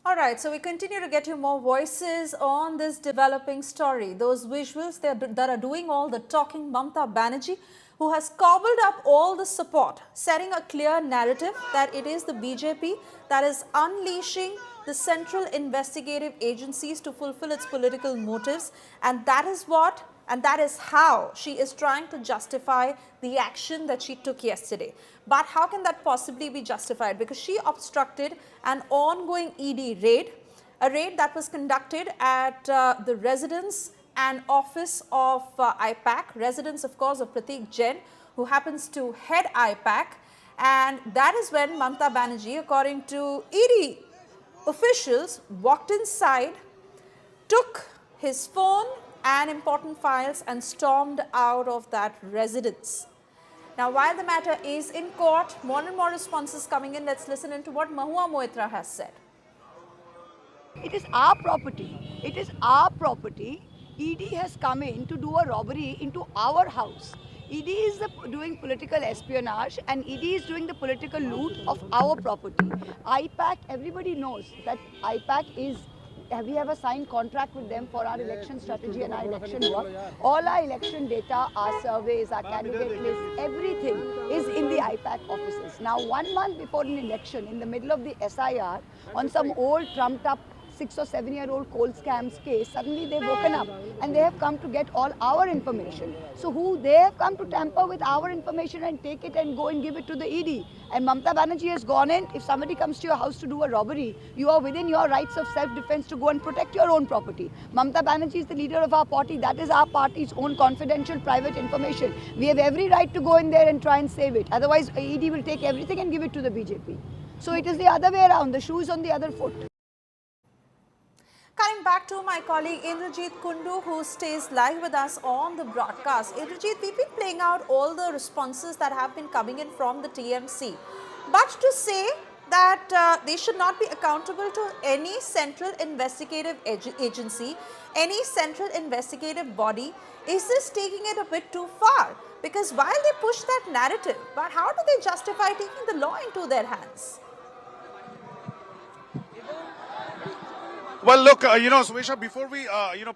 All right, so we continue to get you more voices on this developing story. Those visuals that are doing all the talking, Mamata Banerjee, who has cobbled up all the support, setting a clear narrative that it is the BJP that is unleashing the central investigative agencies to fulfill its political motives, and that is what and that is how she is trying to justify the action that she took yesterday. But how can that possibly be justified? Because she obstructed an ongoing ED raid, a raid that was conducted at the residence and office of IPAC, residence of course of Pratik Jain, who happens to head IPAC. And that is when Mamata Banerjee, according to ED officials, walked inside, took his phone and important files and stormed out of that residence. Now, while the matter is in court, more and more responses coming in. Let's listen into what Mahua Moitra has said. It is our property. It is our property. ED has come in to do a robbery into our house. ED is doing political espionage and ED is doing the political loot of our property. IPAC, everybody knows that IPAC is, we have a signed contract with them for our election strategy and our election work. All our election data, our surveys, our candidate lists, everything is in the IPAC offices. Now, 1 month before an election, in the middle of the SIR, on some old trumped up 6 or 7 year old coal scams case, suddenly they've woken up and they have come to get all our information. So they have come to tamper with our information and take it and go and give it to the ED. And Mamata Banerjee has gone in. If somebody comes to your house to do a robbery, you are within your rights of self-defense to go and protect your own property. Mamata Banerjee is the leader of our party. That is our party's own confidential private information. We have every right to go in there and try and save it. Otherwise, ED will take everything and give it to the BJP. So it is the other way around. The shoe is on the other foot. Coming back to my colleague Indrajit Kundu, who stays live with us on the broadcast. Indrajit, we've been playing out all the responses that have been coming in from the TMC. But to say that they should not be accountable to any central investigative agency, any central investigative body, is this taking it a bit too far? Because while they push that narrative, but how do they justify taking the law into their hands? Well, look, Suesha, before we,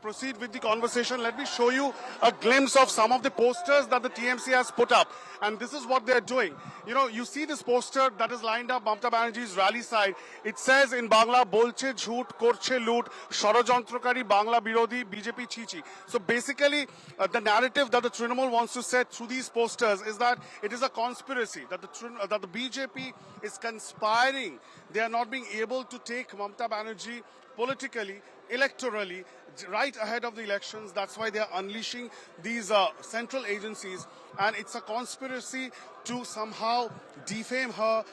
proceed with the conversation, let me show you a glimpse of some of the posters that the TMC has put up. And this is what they're doing. You see this poster that is lined up Mamata Banerjee's rally side. It says in Bangla, Bolche Jhoot, Korche Loot, Shorojantrokari, Bangla Birodi, BJP Chichi. So basically, the narrative that the Trinamool wants to set through these posters is that it is a conspiracy, that the BJP is conspiring. They are not being able to take Mamata Banerjee politically, electorally, right ahead of the elections. That's why they are unleashing these central agencies, and it's a conspiracy to somehow defame her,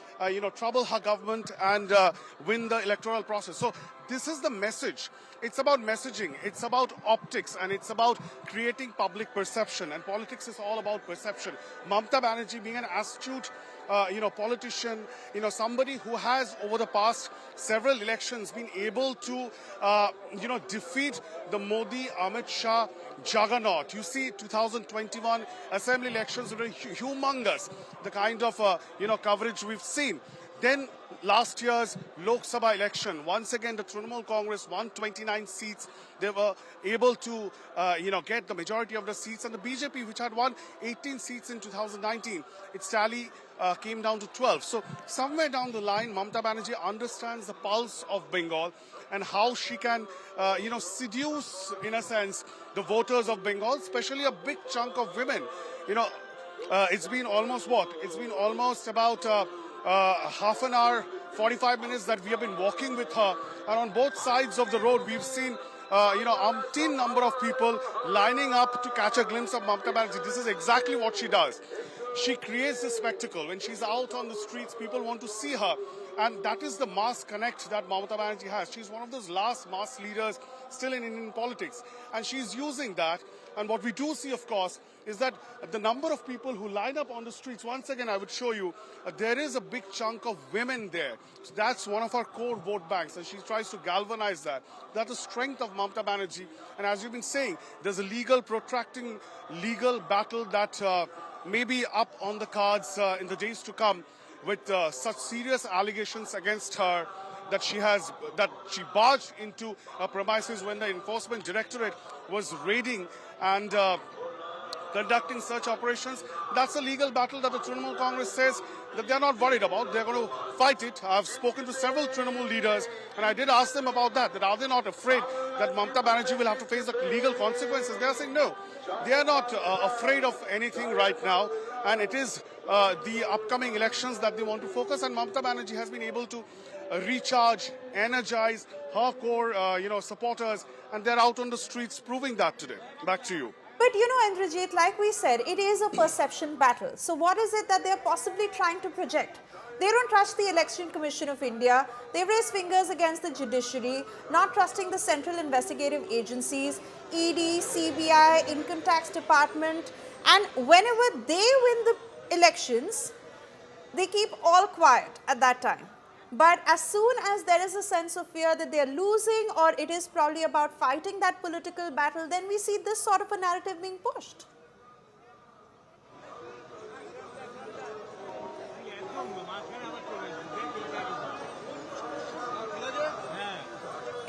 trouble her government and win the electoral process. So this is the message. It's about messaging, it's about optics, and it's about creating public perception. And politics is all about perception. Mamata Banerjee, being an astute politician, somebody who has over the past several elections been able to, defeat the Modi, Amit Shah juggernaut. You see, 2021 assembly elections were humongous, the kind of, coverage we've seen. Then last year's Lok Sabha election, once again the Trinamool Congress won 29 seats. They were able to, get the majority of the seats. And the BJP, which had won 18 seats in 2019, its tally came down to 12. So somewhere down the line, Mamata Banerjee understands the pulse of Bengal and how she can, seduce, in a sense, the voters of Bengal, especially a big chunk of women. It's been almost It's been almost about half an hour, 45 minutes that we have been walking with her. And on both sides of the road, we've seen, umpteen number of people lining up to catch a glimpse of Mamata Banerjee. This is exactly what she does. She creates this spectacle. When she's out on the streets, people want to see her. And that is the mass connect that Mamata Banerjee has. She's one of those last mass leaders still in Indian politics. And she's using that. And what we do see, of course, is that the number of people who line up on the streets, once again, I would show you, there is a big chunk of women there. So that's one of our core vote banks, and she tries to galvanize that. That's the strength of Mamata Banerjee. And as you've been saying, there's a protracting legal battle that may be up on the cards in the days to come with such serious allegations against her. that she barged into premises when the Enforcement Directorate was raiding and conducting search operations. That's a legal battle that the Trinamool Congress says that they're not worried about. They're going to fight it. I've spoken to several Trinamool leaders and I did ask them about that are they not afraid that Mamata Banerjee will have to face the legal consequences? They're saying no. They are not afraid of anything right now, and it is the upcoming elections that they want to focus, and Mamata Banerjee has been able to recharge, energize her core supporters, and they're out on the streets proving that today. Back to you. But you know, Indrajit, like we said, it is a perception battle. So what is it that they're possibly trying to project? They don't trust the Election Commission of India. They raise fingers against the judiciary, not trusting the central investigative agencies, ED, CBI, Income Tax Department. And whenever they win the elections, they keep all quiet at that time. But as soon as there is a sense of fear that they are losing, or it is probably about fighting that political battle, then we see this sort of a narrative being pushed.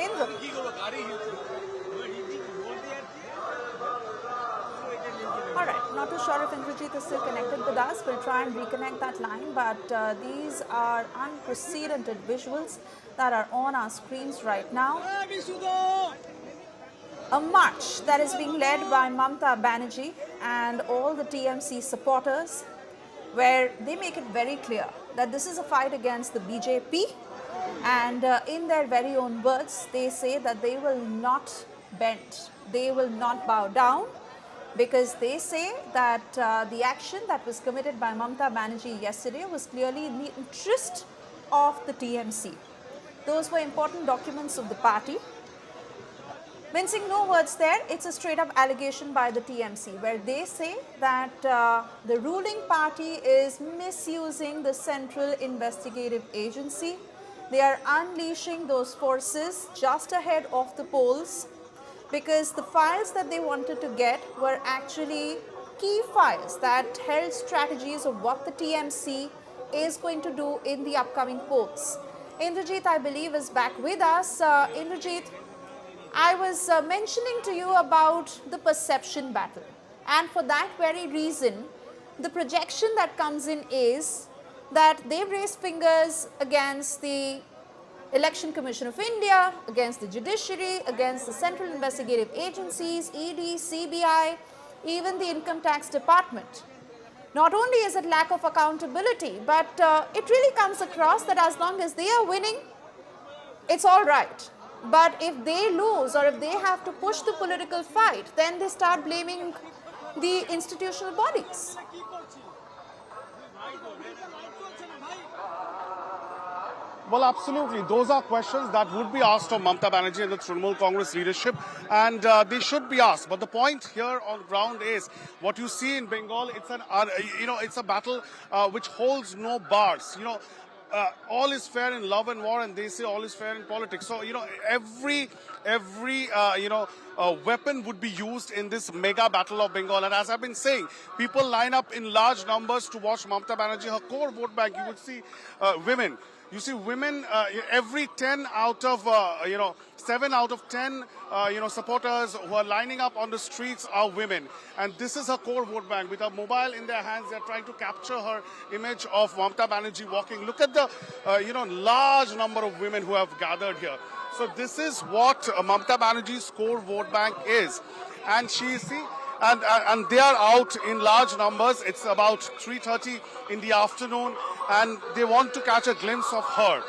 Indra. All right, not too sure if Indrajit is still connected with us. We'll try and reconnect that line, but these are unprecedented visuals that are on our screens right now. A march that is being led by Mamata Banerjee and all the TMC supporters, where they make it very clear that this is a fight against the BJP, and in their very own words, they say that they will not bend, they will not bow down, because they say that the action that was committed by Mamata Banerjee yesterday was clearly in the interest of the TMC. Those were important documents of the party. Mincing no words there, it's a straight up allegation by the TMC, where they say that the ruling party is misusing the Central Investigative Agency. They are unleashing those forces just ahead of the polls, because the files that they wanted to get were actually key files that held strategies of what the TMC is going to do in the upcoming polls. Indrajit, I believe, is back with us. Indrajit, I was mentioning to you about the perception battle, and for that very reason, the projection that comes in is that they've raised fingers against the Election Commission of India, against the judiciary, against the central investigative agencies, ED, CBI, even the Income Tax Department. Not only is it lack of accountability, but it really comes across that as long as they are winning, it's all right. But if they lose, or if they have to push the political fight, then they start blaming the institutional bodies. Well, absolutely. Those are questions that would be asked of Mamata Banerjee and the Trinamool Congress leadership, and they should be asked. But the point here on ground is what you see in Bengal. It's a battle which holds no bars. All is fair in love and war, and they say all is fair in politics. So every weapon would be used in this mega battle of Bengal. And as I've been saying, people line up in large numbers to watch Mamata Banerjee. Her core vote bank, you would see women. You see women, every 10 out of, 7 out of 10, supporters who are lining up on the streets are women. And this is her core vote bank. With a mobile in their hands, they're trying to capture her image of Mamata Banerjee walking. Look at the, large number of women who have gathered here. So this is what Mamata Banerjee's core vote bank is. And and they are out in large numbers. It's about 3:30 in the afternoon, and they want to catch a glimpse of her.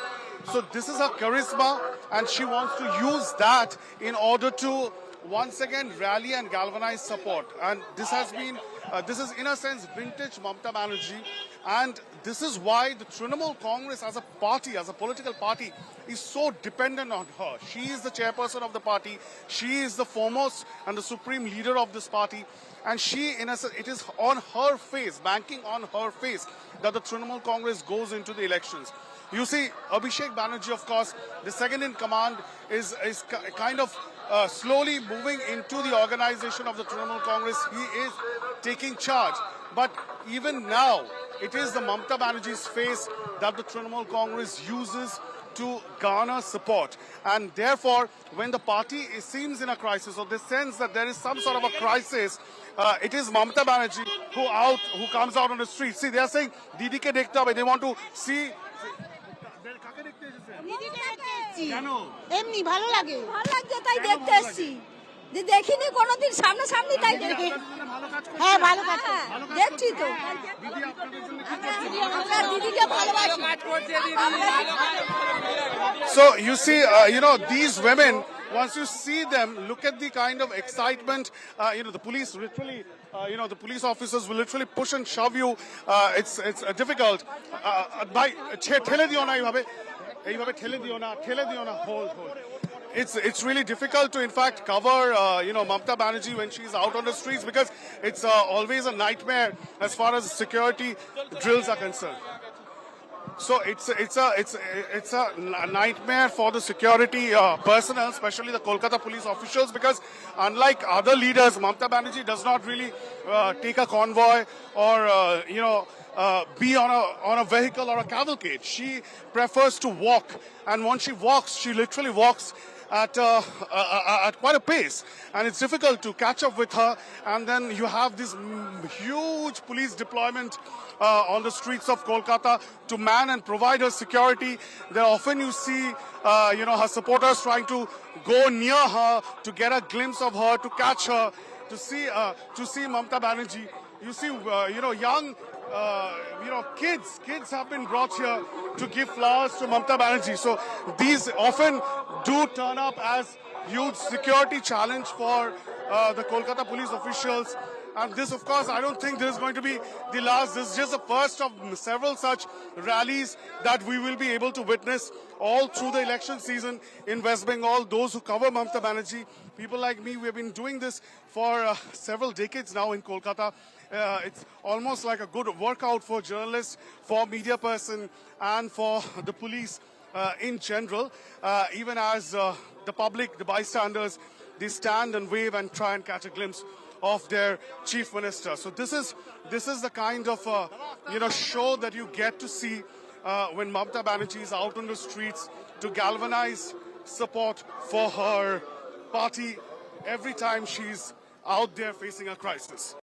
So this is her charisma, and she wants to use that in order to once again rally and galvanize support. And this has been, this is in a sense vintage Mamata Banerjee, and this is why the Trinamool Congress as a party, as a political party, is so dependent on her. She is the chairperson of the party. She is the foremost and the supreme leader of this party. And she, in a sense, it is on her face, banking on her face, that the Trinamool Congress goes into the elections. You see, Abhishek Banerjee, of course, the second in command, is kind of slowly moving into the organization of the Trinamool Congress. He is taking charge. But even now, it is the Mamata Banerjee's face that the Trinamool Congress uses to garner support. And therefore, when the party seems in a crisis, or they sense that there is some sort of a crisis, it is Mamata Banerjee who comes out on the street. See, they are saying, Didi ke dekhte hobe. They want to see. কেন? এমনি ভালো লাগে তাই দেখতে এসেছি যে দেখিনি কোনোদিন সামনাসামনি তাই দেখি হ্যাঁ ভালো কাজ দেখছি তো আমরা দিদিকে ভালোবাসি So you see, these women, once you see them, look at the kind of excitement. The police literally, the police officers will literally push and shove you. It's difficult. ঠেলে দিও না এইভাবে ঠেলে দিও না hold. It's really difficult to in fact cover Mamata Banerjee when she's out on the streets, because it's always a nightmare as far as security drills are concerned. So it's a nightmare for the security personnel, especially the Kolkata police officials, because unlike other leaders, Mamata Banerjee does not really take a convoy or be on a vehicle or a cavalcade. She prefers to walk, and when she walks, she literally walks at quite a pace, and it's difficult to catch up with her. And then you have this huge police deployment on the streets of Kolkata to man and provide her security. There often you see her supporters trying to go near her to get a glimpse of her, to catch her, to see Mamata Banerjee. You see young kids have been brought here to give flowers to Mamata Banerjee. So these often do turn up as huge security challenge for the Kolkata police officials. And this, of course, I don't think this is going to be the last. This is just the first of several such rallies that we will be able to witness all through the election season in West Bengal. Those who cover Mamata Banerjee, people like me, we have been doing this for several decades now in Kolkata. It's almost like a good workout for journalists, for media person, and for the police in general. Even as the public, the bystanders, they stand and wave and try and catch a glimpse of their chief minister. So this is the kind of show that you get to see when Mamata Banerjee is out on the streets to galvanize support for her party every time she's out there facing a crisis.